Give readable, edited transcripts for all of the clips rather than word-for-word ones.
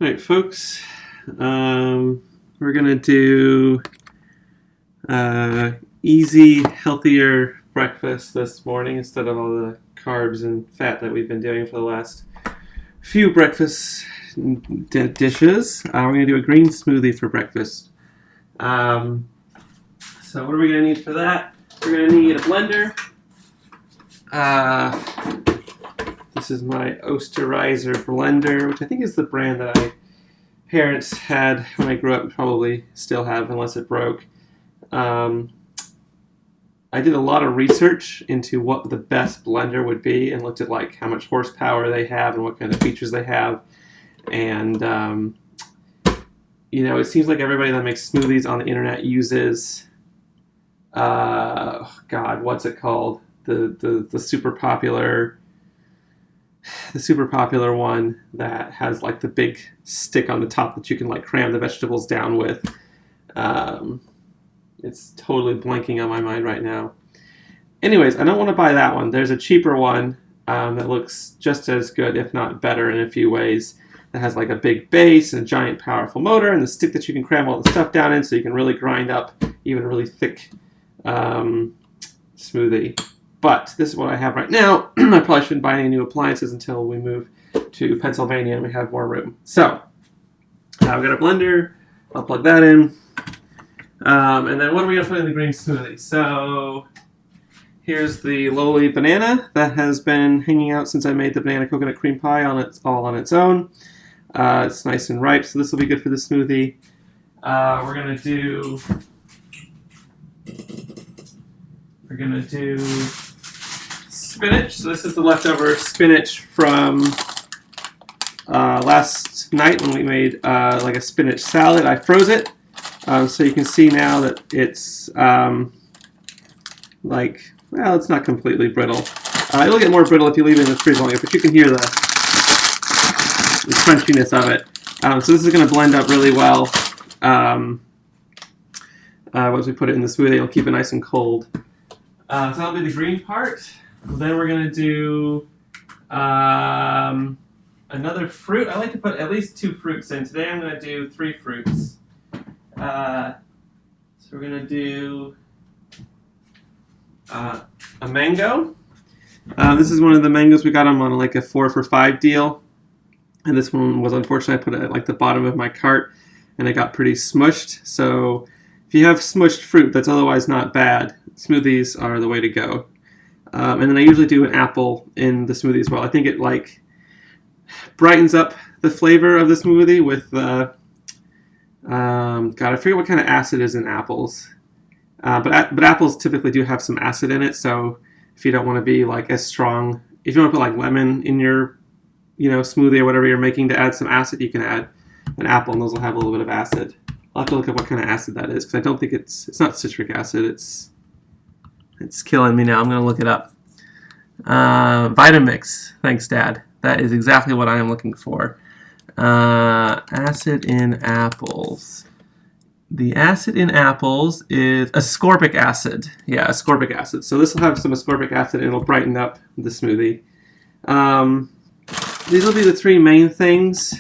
All right, folks. We're gonna do easy, healthier breakfast this morning instead of all the carbs and fat that we've been doing for the last few breakfast dishes. We're gonna do a green smoothie for breakfast. So what are we gonna need for that? We're gonna need a blender. This is my Osterizer blender, which I think is the brand that my parents had when I grew up, and probably still have unless it broke. I did a lot of research into what the best blender would be and looked at like how much horsepower they have and what kind of features they have. And it seems like everybody that makes smoothies on the internet uses what's it called? The super popular one that has like the big stick on the top that you can like cram the vegetables down with. It's totally blanking on my mind right now. Anyways, I don't want to buy that one. There's a cheaper one that looks just as good, if not better in a few ways, that has like a big base and a giant powerful motor and the stick that you can cram all the stuff down in so you can really grind up even a really thick smoothie. But this is what I have right now. I probably shouldn't buy any new appliances until we move to Pennsylvania and we have more room. So, I've got a blender. I'll plug that in. And then what are we going to put in the green smoothie? So, here's the lowly banana that has been hanging out since I made the banana coconut cream pie all on its own. It's nice and ripe, so this will be good for the smoothie. We're going to do spinach. So this is the leftover spinach from last night when we made like a spinach salad. I froze it, so you can see now that it's it's not completely brittle. It'll get more brittle if you leave it in the fridge longer, but you can hear the crunchiness of it. So this is going to blend up really well. Once we put it in the smoothie, it'll keep it nice and cold. So that'll be the green part. Then we're going to do another fruit. I like to put at least 2 fruits in. Today I'm going to do 3 fruits. So we're going to do a mango. This is one of the mangoes we got them on like a 4 for $5 deal. And this one was unfortunate. I put it at like the bottom of my cart and it got pretty smushed. So if you have smushed fruit that's otherwise not bad, smoothies are the way to go. And then I usually do an apple in the smoothie as well. I think it like brightens up the flavor of the smoothie with I forget what kind of acid is in apples. But apples typically do have some acid in it, so if you don't want to be like as strong, if you want to put like lemon in your smoothie or whatever you're making to add some acid, you can add an apple and those will have a little bit of acid. I'll have to look up what kind of acid that is because I don't think it's not citric acid. It's killing me now. I'm going to look it up. Vitamix. Thanks, Dad. That is exactly what I am looking for. Acid in apples. The acid in apples is ascorbic acid. Yeah, ascorbic acid. So this will have some ascorbic acid and it'll brighten up the smoothie. These will be the 3 main things.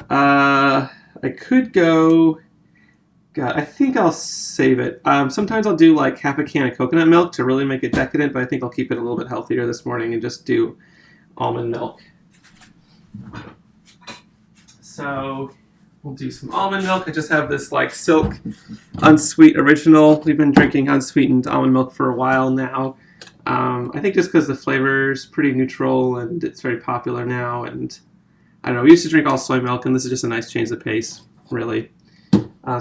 I could go... God, I think I'll save it. Sometimes I'll do like half a can of coconut milk to really make it decadent, but I think I'll keep it a little bit healthier this morning and just do almond milk. So we'll do some almond milk. I just have this like Silk Unsweet Original. We've been drinking unsweetened almond milk for a while now. I think just because the flavor is pretty neutral and it's very popular now. And I don't know, we used to drink all soy milk and this is just a nice change of pace, really.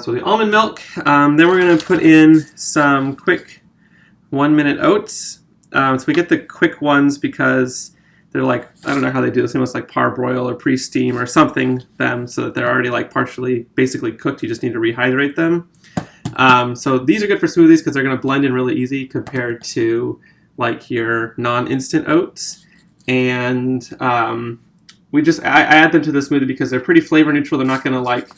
So the almond milk. Then we're going to put in some quick 1-minute oats. So we get the quick ones because they're like, I don't know how they do this. They must like parboil or pre-steam or something them so that they're already like partially basically cooked. You just need to rehydrate them. So these are good for smoothies because they're going to blend in really easy compared to like your non-instant oats. And I add them to the smoothie because they're pretty flavor neutral. They're not going to like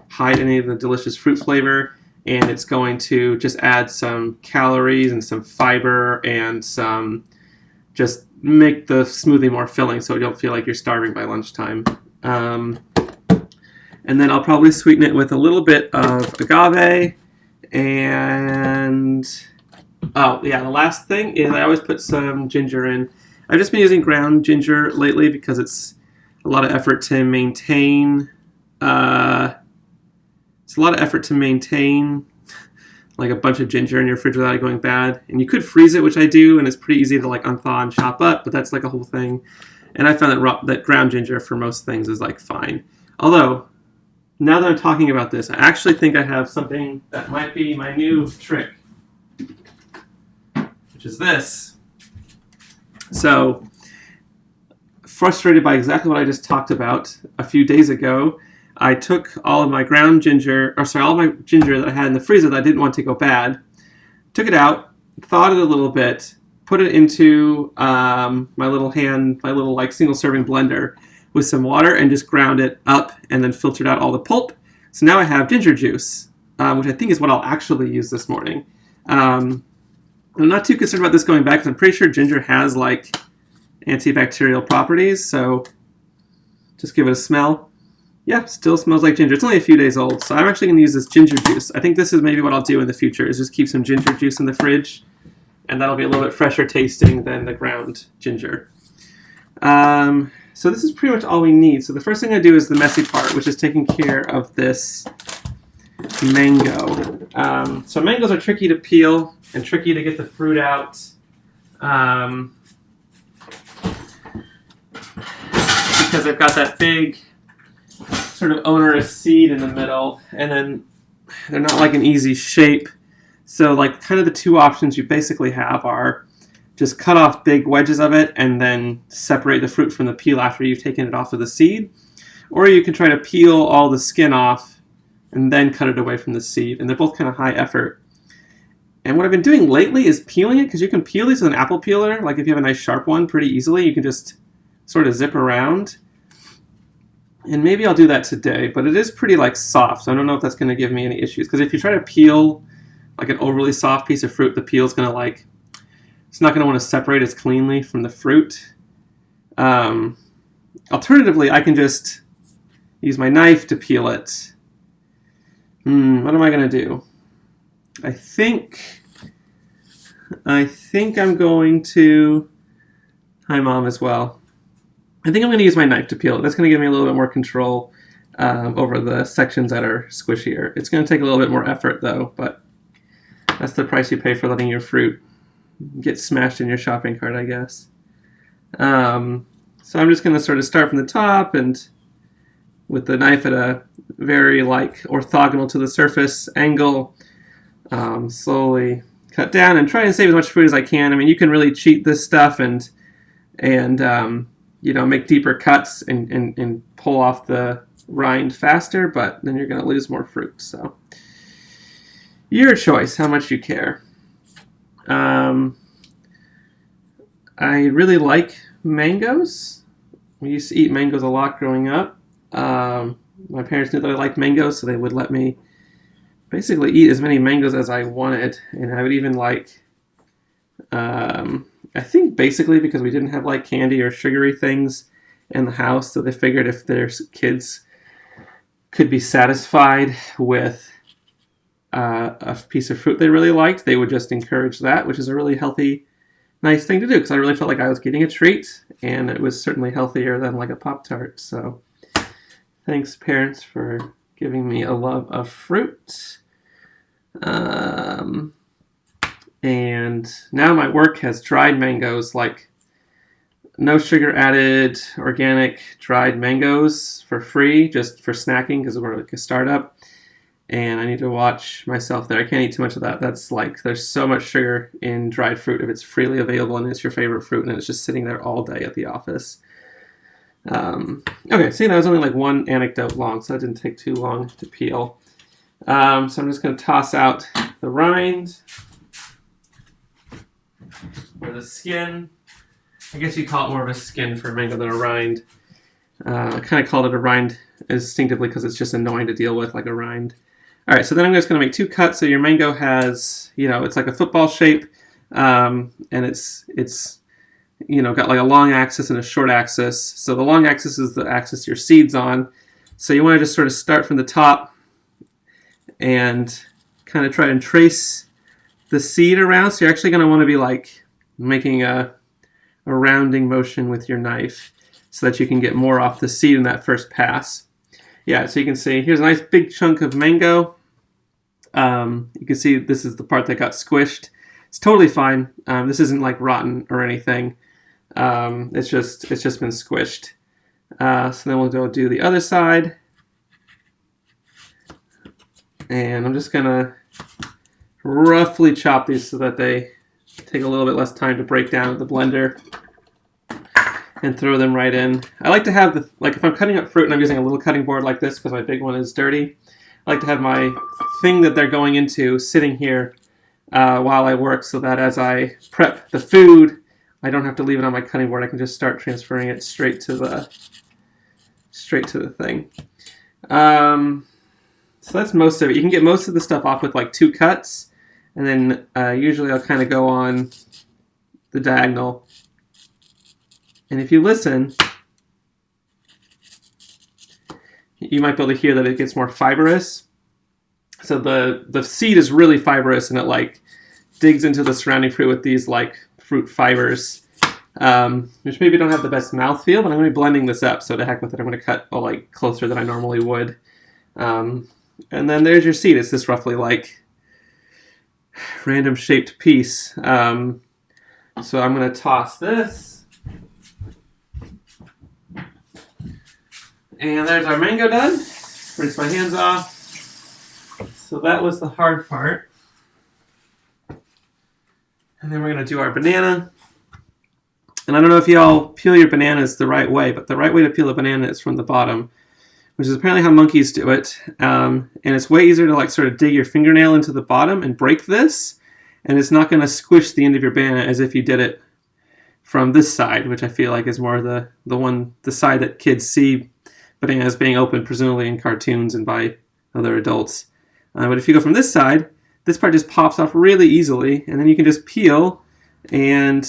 hide any of the delicious fruit flavor, and it's going to just add some calories and some fiber and some just make the smoothie more filling so you don't feel like you're starving by lunchtime. And then I'll probably sweeten it with a little bit of agave. And, oh, yeah, the last thing is I always put some ginger in. I've just been using ground ginger lately because it's a lot of effort to maintain. It's a lot of effort to maintain like a bunch of ginger in your fridge without it going bad. And you could freeze it, which I do, and it's pretty easy to like unthaw and chop up, but that's like a whole thing. And I found that ground ginger for most things is like fine. Although, now that I'm talking about this, I actually think I have something that might be my new trick, which is this. So, frustrated by exactly what I just talked about a few days ago, I took all of my ground ginger, all my ginger that I had in the freezer that I didn't want to go bad, took it out, thawed it a little bit, put it into my little like single serving blender with some water and just ground it up and then filtered out all the pulp. So now I have ginger juice, which I think is what I'll actually use this morning. I'm not too concerned about this going bad because I'm pretty sure ginger has like antibacterial properties, so just give it a smell. Yeah, still smells like ginger. It's only a few days old, so I'm actually going to use this ginger juice. I think this is maybe what I'll do in the future, is just keep some ginger juice in the fridge, and that'll be a little bit fresher tasting than the ground ginger. So this is pretty much all we need. So the first thing I do is the messy part, which is taking care of this mango. So mangoes are tricky to peel and tricky to get the fruit out. Because they've got that big sort of onerous seed in the middle, and then they're not like an easy shape. So like kind of the two options you basically have are just cut off big wedges of it and then separate the fruit from the peel after you've taken it off of the seed. Or you can try to peel all the skin off and then cut it away from the seed. And they're both kind of high effort. And what I've been doing lately is peeling it, because you can peel these with an apple peeler. Like if you have a nice sharp one, pretty easily. You can just sort of zip around. And maybe I'll do that today, but it is pretty like soft, so I don't know if that's going to give me any issues. Because if you try to peel like an overly soft piece of fruit, the peel's going to like, it's not going to want to separate as cleanly from the fruit. Alternatively, I can just use my knife to peel it. What am I going to do? I think I'm going to, hi Mom as well. I think I'm going to use my knife to peel it. That's going to give me a little bit more control over the sections that are squishier. It's going to take a little bit more effort, though, but that's the price you pay for letting your fruit get smashed in your shopping cart, I guess. So I'm just going to sort of start from the top and with the knife at a very like orthogonal to the surface angle, slowly cut down and try and save as much fruit as I can. I mean, you can really cheat this stuff and make deeper cuts and pull off the rind faster, but then you're going to lose more fruit. So, your choice, how much you care. I really like mangoes. We used to eat mangoes a lot growing up. My parents knew that I liked mangoes, so they would let me basically eat as many mangoes as I wanted, and I would even like... I think basically because we didn't have like candy or sugary things in the house, so they figured if their kids could be satisfied with a piece of fruit they really liked, they would just encourage that, which is a really healthy, nice thing to do, because I really felt like I was getting a treat, and it was certainly healthier than like a Pop-Tart. So thanks, parents, for giving me a love of fruit. And now my work has dried mangoes, like no sugar added, organic dried mangoes for free, just for snacking because we're like a startup. And I need to watch myself there. I can't eat too much of that. That's like, there's so much sugar in dried fruit if it's freely available and it's your favorite fruit and it's just sitting there all day at the office. Okay, see, that was only like one anecdote long, so that didn't take too long to peel. So I'm just going to toss out the rind. Or the skin. I guess you call it more of a skin for mango than a rind. I kind of called it a rind instinctively because it's just annoying to deal with, like a rind. All right, so then I'm just going to make two cuts. So your mango has, it's like a football shape, and it's got like a long axis and a short axis. So the long axis is the axis your seed's on. So you want to just sort of start from the top and kind of try and trace the seed around. So you're actually going to want to be like making a rounding motion with your knife so that you can get more off the seed in that first pass. Yeah, so you can see here's a nice big chunk of mango. You can see this is the part that got squished. It's totally fine. This isn't like rotten or anything. It's just been squished. So then we'll go do the other side. And I'm just gonna roughly chop these so that they take a little bit less time to break down with the blender, and throw them right in. I like to have if I'm cutting up fruit and I'm using a little cutting board like this because my big one is dirty, I like to have my thing that they're going into sitting here while I work, so that as I prep the food, I don't have to leave it on my cutting board. I can just start transferring it straight to the thing. So that's most of it. You can get most of the stuff off with like 2 cuts, and then usually I'll kind of go on the diagonal. And if you listen, you might be able to hear that it gets more fibrous. So the seed is really fibrous, and it like digs into the surrounding fruit with these like fruit fibers, which maybe don't have the best mouthfeel, but I'm going to be blending this up, so to heck with it. I'm going to cut like closer than I normally would. And then there's your seed. It's this roughly like random shaped piece. So I'm going to toss this. And there's our mango done. Rinse my hands off. So that was the hard part. And then we're going to do our banana. And I don't know if y'all peel your bananas the right way, but the right way to peel a banana is from the bottom, which is apparently how monkeys do it. And it's way easier to like sort of dig your fingernail into the bottom and break this. And it's not going to squish the end of your banana as if you did it from this side, which I feel like is more the side that kids see bananas being opened, presumably in cartoons and by other adults. But if you go from this side, this part just pops off really easily, and then you can just peel, and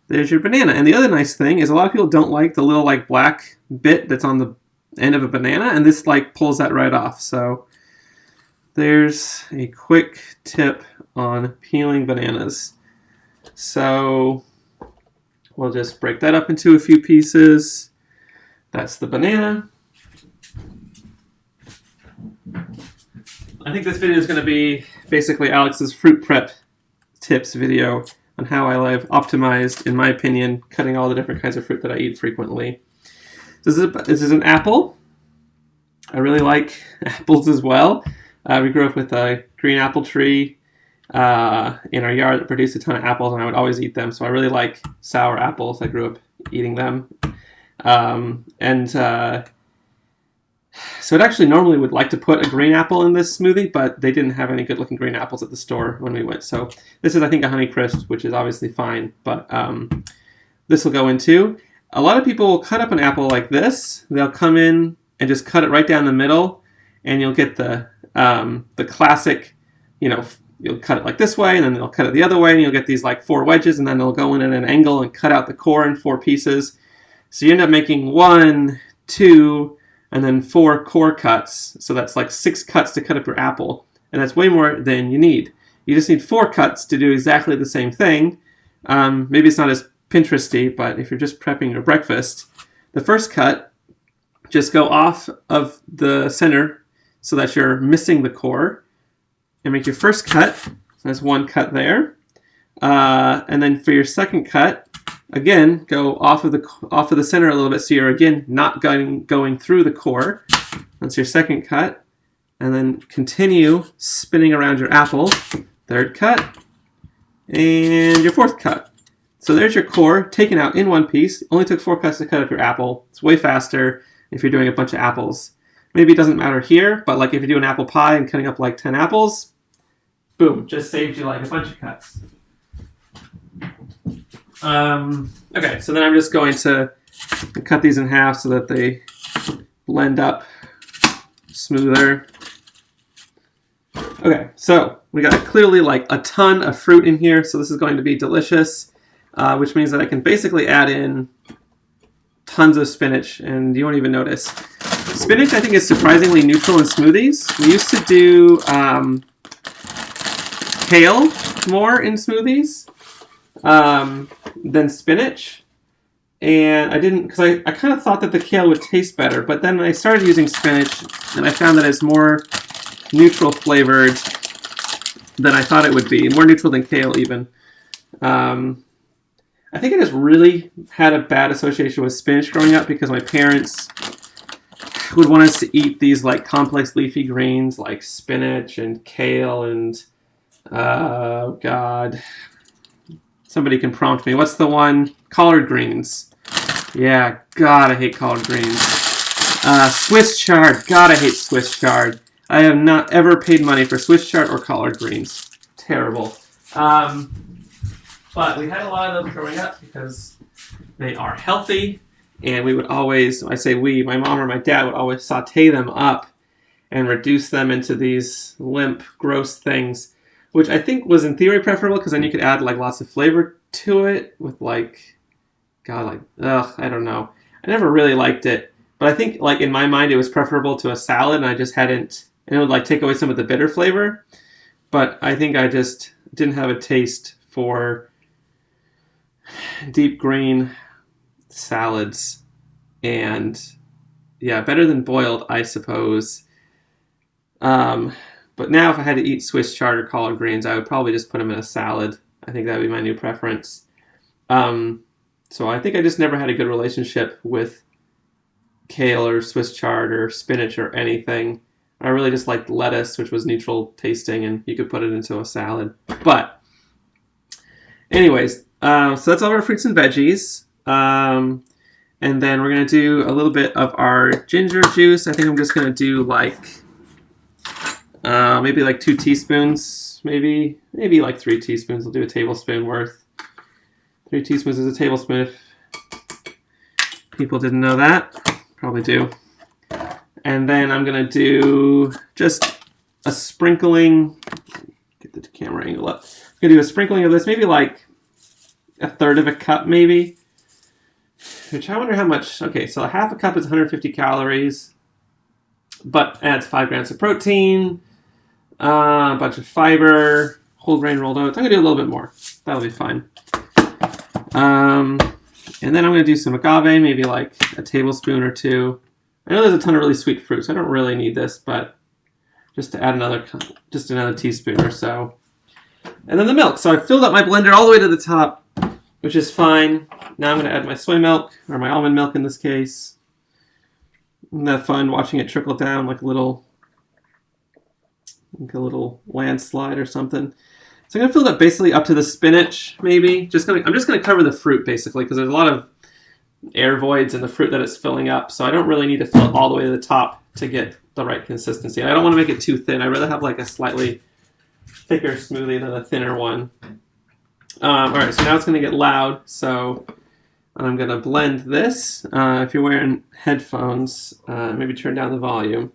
there's your banana. And the other nice thing is a lot of people don't like the little like black bit that's on the end of a banana, and this like pulls that right off. So there's a quick tip on peeling bananas. So we'll just break that up into a few pieces. That's the banana. I think this video is going to be basically Alex's fruit prep tips video on how I've optimized, in my opinion, cutting all the different kinds of fruit that I eat frequently. This is an apple. I really like apples as well. We grew up with a green apple tree in our yard that produced a ton of apples, and I would always eat them. So I really like sour apples. I grew up eating them. So it actually normally would like to put a green apple in this smoothie, but they didn't have any good looking green apples at the store when we went. So this is, I think, a Honeycrisp, which is obviously fine, but this will go in too. A lot of people will cut up an apple like this. They'll come in and just cut it right down the middle, and you'll get the classic, you'll cut it like this way, and then they'll cut it the other way, and you'll get these like 4 wedges, and then they'll go in at an angle and cut out the core in 4 pieces. So you end up making 1, 2, and then 4 core cuts. So that's like 6 cuts to cut up your apple. And that's way more than you need. You just need 4 cuts to do exactly the same thing. Maybe it's not as Pinteresty, but if you're just prepping your breakfast, the first cut, just go off of the center so that you're missing the core. And make your first cut. So that's 1 cut there. And then for your second cut, again, go off of the center a little bit, so you're again not going through the core. That's your second cut, and then continue spinning around your apple. Third cut, and your fourth cut. So there's your core taken out in 1 piece. Only took 4 cuts to cut up your apple. It's way faster if you're doing a bunch of apples. Maybe it doesn't matter here, but like if you're doing apple pie and cutting up like 10 apples, boom, just saved you like a bunch of cuts. Okay, so then I'm just going to cut these in half so that they blend up smoother. Okay, so we got clearly like a ton of fruit in here, so this is going to be delicious. which means that I can basically add in tons of spinach and you won't even notice. Spinach, I think, is surprisingly neutral in smoothies. We used to do kale more in smoothies than spinach. And I didn't, because I kind of thought that the kale would taste better, but then I started using spinach and I found that it's more neutral flavored than I thought it would be, more neutral than kale even. I think I just really had a bad association with spinach growing up because my parents would want us to eat these like complex leafy greens like spinach and kale and oh god, somebody can prompt me. What's the one? Collard greens. Yeah, god, I hate collard greens. Swiss chard. God, I hate Swiss chard. I have not ever paid money for Swiss chard or collard greens. Terrible. But we had a lot of them growing up because they are healthy, and we would always, I say we, my mom or my dad would always saute them up and reduce them into these limp, gross things, which I think was in theory preferable because then you could add like lots of flavor to it with like, god, like, ugh, I don't know. I never really liked it, but I think like in my mind it was preferable to a salad, and I just hadn't, and it would like take away some of the bitter flavor, but I think I just didn't have a taste for deep green salads, and yeah, better than boiled, I suppose. But now if I had to eat Swiss chard or collard greens, I would probably just put them in a salad. I think that would be my new preference. So I think I just never had a good relationship with kale or Swiss chard or spinach or anything. I really just liked lettuce, which was neutral tasting, and you could put it into a salad. But anyways, so that's all our fruits and veggies. And then we're going to do a little bit of our ginger juice. I think I'm just going to do like, maybe like 2 teaspoons, maybe like 3 teaspoons. I'll do a tablespoon worth. 3 teaspoons is a tablespoon if people didn't know that. Probably do. And then I'm going to do just a sprinkling. Get the camera angle up. I'm going to do a sprinkling of this, maybe like a third of a cup maybe. Which I wonder how much. Okay, so half a cup is 150 calories, but adds 5 grams of protein, a bunch of fiber, whole grain rolled oats. I'm going to do a little bit more. That'll be fine. And then I'm going to do some agave, maybe like a tablespoon or 2. I know there's a ton of really sweet fruit, so I don't really need this, but just to add another teaspoon or so. And then the milk. So I filled up my blender all the way to the top, which is fine. Now I'm going to add my soy milk, or my almond milk in this case. Isn't that fun, watching it trickle down like a little landslide or something? So I'm going to fill it up basically up to the spinach, maybe. I'm just going to cover the fruit, basically, because there's a lot of air voids in the fruit that it's filling up. So I don't really need to fill it all the way to the top to get the right consistency. And I don't want to make it too thin. I'd rather have like a slightly thicker smoothie than a thinner one. All right, so now it's going to get loud. So I'm going to blend this. If you're wearing headphones, maybe turn down the volume.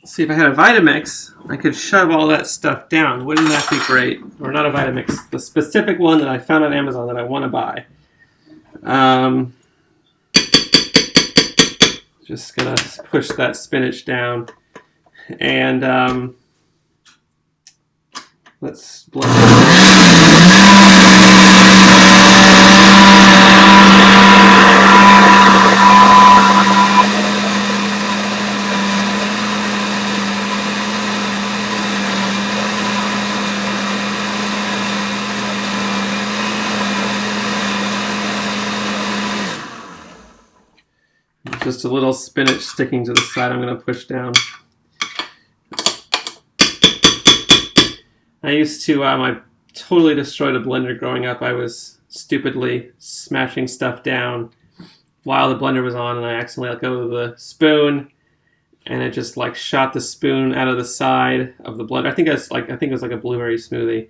See, if I had a Vitamix, I could shove all that stuff down. Wouldn't that be great? Or not a Vitamix, the specific one that I found on Amazon that I want to buy. Just gonna push that spinach down, and let's blend it. Just a little spinach sticking to the side I'm going to push down. I used to, my totally destroyed a blender growing up. I was stupidly smashing stuff down while the blender was on, and I accidentally let go of the spoon, and it just like shot the spoon out of the side of the blender. I think it was like a blueberry smoothie,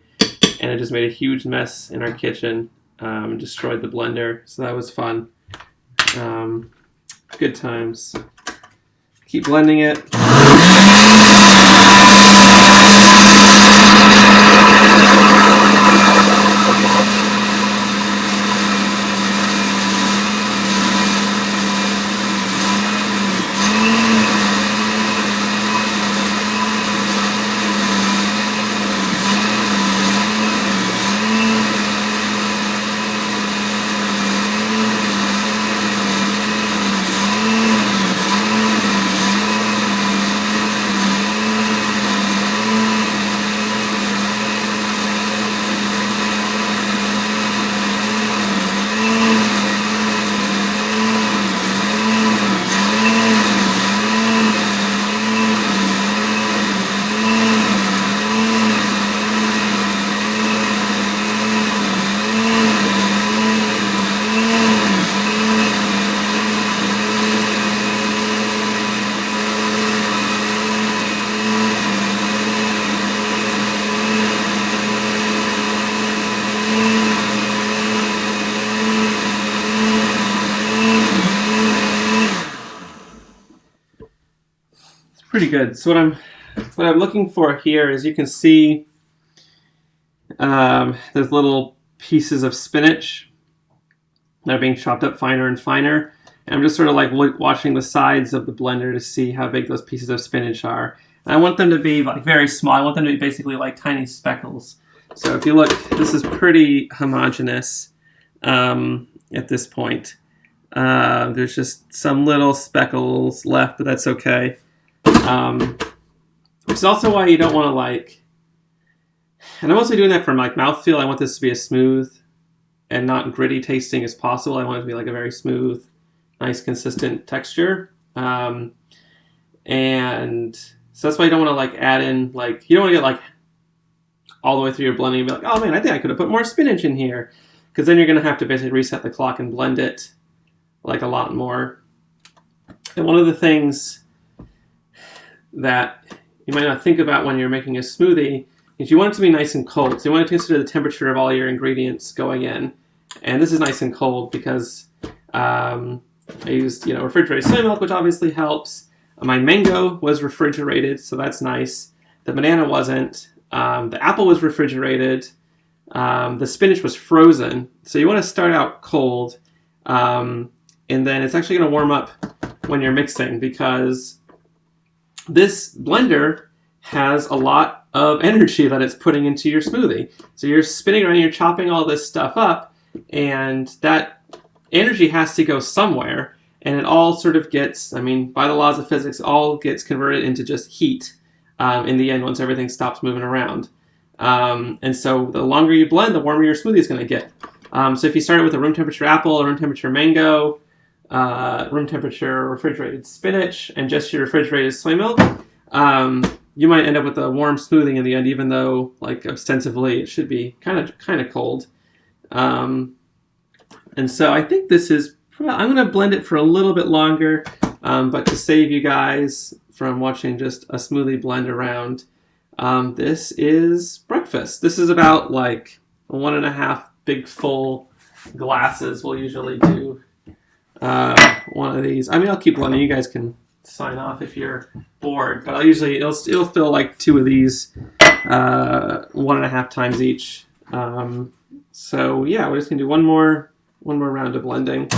and it just made a huge mess in our kitchen, and destroyed the blender. So that was fun. Good times. Keep blending it. Pretty good. So what I'm looking for here is, you can see there's little pieces of spinach that are being chopped up finer and finer. And I'm just sort of like watching the sides of the blender to see how big those pieces of spinach are. And I want them to be like very small. I want them to be basically like tiny speckles. So if you look, this is pretty homogeneous at this point. There's just some little speckles left, but that's okay. Which is also why you don't want to like, and I'm also doing that for like mouthfeel. I want this to be as smooth and not gritty tasting as possible. I want it to be like a very smooth, nice, consistent texture. And so that's why you don't want to like add in, like, you don't want to get like all the way through your blending and be like, oh man, I think I could have put more spinach in here. Because then you're going to have to basically reset the clock and blend it like a lot more. And one of the things that you might not think about when you're making a smoothie is you want it to be nice and cold. So you want to consider the temperature of all your ingredients going in. And this is nice and cold because I used refrigerated soy milk, which obviously helps. My mango was refrigerated, so that's nice. The banana wasn't. The apple was refrigerated. The spinach was frozen. So you want to start out cold. And then it's actually going to warm up when you're mixing, because this blender has a lot of energy that it's putting into your smoothie. So you're spinning around, you're chopping all this stuff up, and that energy has to go somewhere, and it all sort of gets, by the laws of physics, all gets converted into just heat in the end once everything stops moving around. And so the longer you blend, the warmer your smoothie is going to get. So if you started with a room temperature apple, a room temperature mango, room temperature refrigerated spinach, and just your refrigerated soy milk, you might end up with a warm smoothie in the end, even though like ostensibly it should be kind of cold. And so I think this is, I'm going to blend it for a little bit longer, but to save you guys from watching just a smoothie blend around, this is breakfast. This is about like 1.5 big full glasses. We'll usually do one of these. I'll keep blending. You guys can sign off if you're bored, but it'll fill like 2 of these 1.5 times each. So yeah, we're just gonna do one more round of blending.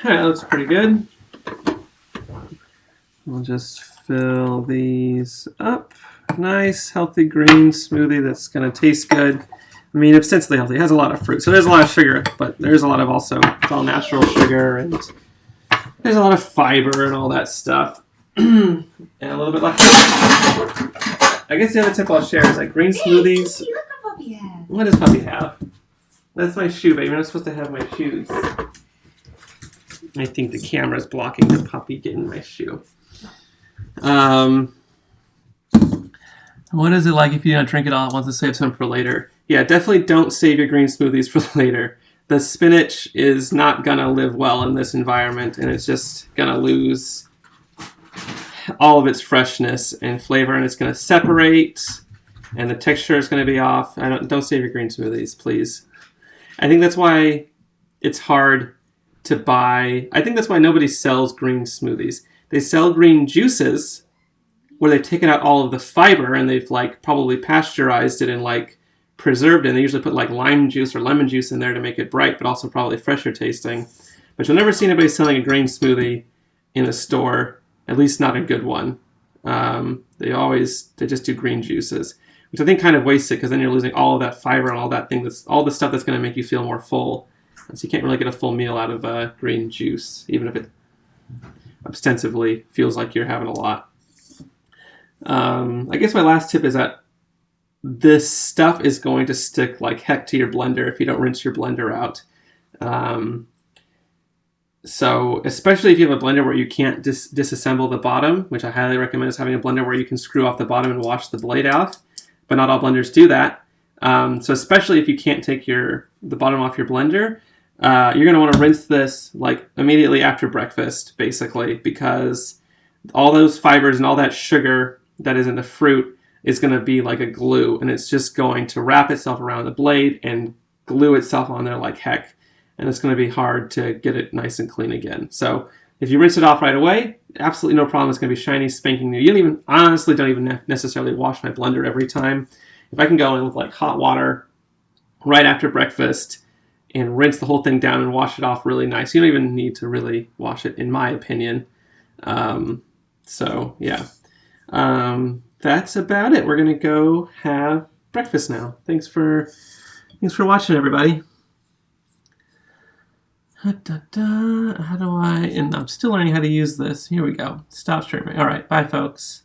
Alright, that looks pretty good. We'll just fill these up. Nice, healthy green smoothie that's going to taste good. I mean, ostensibly healthy. It has a lot of fruit, so there's a lot of sugar, but there's a lot of also, it's all natural sugar, and there's a lot of fiber and all that stuff. And a little bit like, I guess the other tip I'll share is like green smoothies. Look what Puppy has. What does Puppy have? That's my shoe, baby. You're not supposed to have my shoes. I think the camera's blocking the puppy getting my shoe. What is it like if you don't drink it all at once and save some for later? Yeah, definitely don't save your green smoothies for later. The spinach is not going to live well in this environment, and it's just going to lose all of its freshness and flavor, and it's going to separate, and the texture is going to be off. Don't save your green smoothies, please. I think that's why it's hard to buy. I think that's why nobody sells green smoothies. They sell green juices where they've taken out all of the fiber and they've like probably pasteurized it and like preserved it. And they usually put like lime juice or lemon juice in there to make it bright, but also probably fresher tasting. But you'll never see anybody selling a green smoothie in a store, at least not a good one. They just do green juices, which I think kind of wastes it because then you're losing all of that fiber and all that thing all the stuff that's going to make you feel more full. And so you can't really get a full meal out of green juice, even if it ostensibly feels like you're having a lot. I guess my last tip is that this stuff is going to stick like heck to your blender if you don't rinse your blender out. So especially if you have a blender where you can't disassemble the bottom, which I highly recommend, is having a blender where you can screw off the bottom and wash the blade out. But not all blenders do that. So especially if you can't take the bottom off your blender, you're going to want to rinse this like immediately after breakfast, basically, because all those fibers and all that sugar that is in the fruit is going to be like a glue, and it's just going to wrap itself around the blade and glue itself on there like heck, and it's going to be hard to get it nice and clean again. So if you rinse it off right away, absolutely no problem. It's going to be shiny, spanking new. I honestly don't even necessarily wash my blender every time. If I can go in with like hot water right after breakfast and rinse the whole thing down and wash it off really nice, you don't even need to really wash it, in my opinion. So yeah. That's about it. We're gonna go have breakfast now. Thanks for watching, everybody. How do I? And I'm still learning how to use this. Here we go. Stop streaming. All right. Bye, folks.